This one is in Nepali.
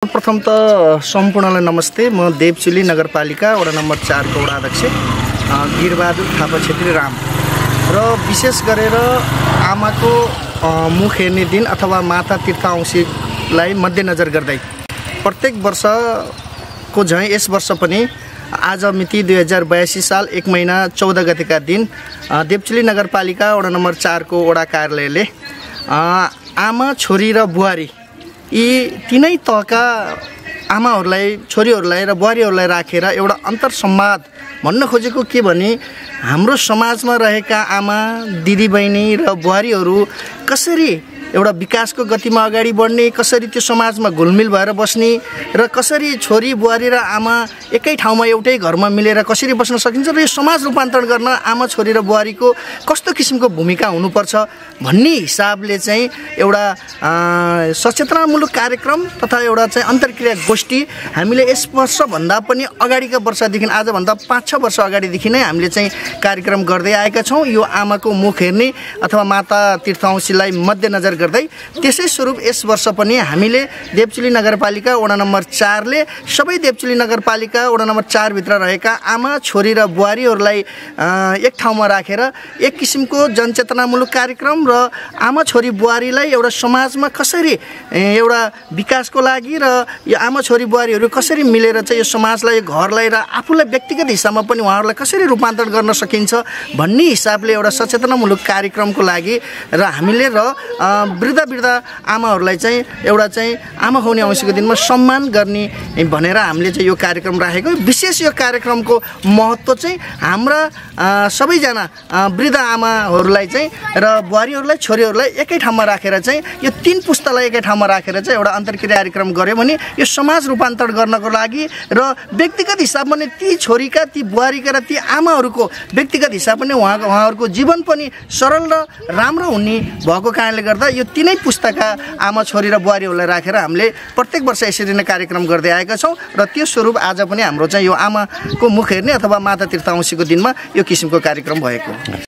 प्रथम त सम्पूर्णलाई नमस्ते। म देवचुली नगरपालिका वडा नम्बर 4 को वडा अध्यक्ष गिरबहादुर थापा छेत्री राम र विशेष गरेर आमाको मुख हेर्ने दिन अथवा माता तीर्थांशीलाई मध्यनजर गर्दै प्रत्येक वर्षको झैं यस वर्ष पनि आज मिति 2082 साल 1 महिना 14 गतेका दिन देवचुली नगरपालिका वडा नम्बर 4 को वडा कार्यालयले आमा छोरी र बुहारी यी तीनै तहका आमाहरूलाई छोरीहरूलाई र बुहारीहरूलाई राखेर एउटा अन्तर संवाद भन्न खोजेको के भने हाम्रो समाजमा रहेका आमा दिदीबहिनी र बुहारीहरू कसरी एउटा विकासको गतिमा अगाडि बढ्ने, कसरी त्यो समाजमा घुलमिल भएर बस्ने र कसरी छोरी बुहारी र आमा एकै ठाउँमा एउटै घरमा मिलेर कसरी बस्न सकिन्छ र यो समाज रूपान्तरण गर्न आमा छोरी र बुहारीको कस्तो किसिमको भूमिका हुनुपर्छ भन्ने हिसाबले चाहिँ एउटा सचेतनामूलक कार्यक्रम तथा एउटा चाहिँ अन्तर्क्रिया गोष्ठी हामीले यस वर्षभन्दा पनि अगाडिका वर्षदेखि आजभन्दा 5-6 वर्ष अगाडिदेखि नै हामीले चाहिँ कार्यक्रम गर्दै आएका छौँ। यो आमाको मुख हेर्ने अथवा माता तीर्थांशीलाई मध्यनजर गर्दै त्यसै स्वरूप यस वर्ष पनि हामीले देवचुली नगरपालिका वडा नम्बर 4 ले सबै देवचुली नगरपालिका वडा नम्बर 4 भित्र रहेका आमा छोरी र बुहारीहरूलाई एक ठाउँमा राखेर एक किसिमको जनचेतनामूलक कार्यक्रम र आमा छोरी बुहारीलाई एउटा समाजमा कसरी एउटा विकासको लागि र यो आमा छोरी बुहारीहरू कसरी मिलेर चाहिँ यो समाजलाई, यो घरलाई र आफूलाई व्यक्तिगत हिसाबमा पनि उहाँहरूलाई कसरी रूपान्तरण गर्न सकिन्छ भन्ने हिसाबले एउटा सचेतनामूलक कार्यक्रमको लागि र हामीले र वृद्ध आमाहरूलाई चाहिँ एउटा चाहिँ आमा खुवाउने औँसीको दिनमा सम्मान गर्ने भनेर हामीले चाहिँ यो कार्यक्रम राखेको। विशेष यो कार्यक्रमको महत्त्व चाहिँ हाम्रा सबैजना वृद्ध आमाहरूलाई चाहिँ र बुहारीहरूलाई छोरीहरूलाई एकै ठाउँमा राखेर चाहिँ यो 3 पुस्तालाई एकै ठाउँमा राखेर चाहिँ एउटा अन्तर्क्रिया कार्यक्रम गर्यो भने यो समाज रूपान्तरण गर्नको लागि र व्यक्तिगत हिसाबमा पनि ती छोरीका, ती बुहारीका र ती आमाहरूको व्यक्तिगत हिसाबमा पनि उहाँहरूको जीवन पनि सरल र राम्रो हुने भएको कारणले गर्दा यो तीनै पुस्ताका आमा छोरी र बुहारीहरूलाई राखेर हामीले प्रत्येक वर्ष यसरी नै कार्यक्रम गर्दै आएका छौँ र त्यो स्वरूप आज पनि हाम्रो चाहिँ यो आमाको मुख हेर्ने अथवा माता तीर्थांशीको दिनमा यो किसिमको कार्यक्रम भएको।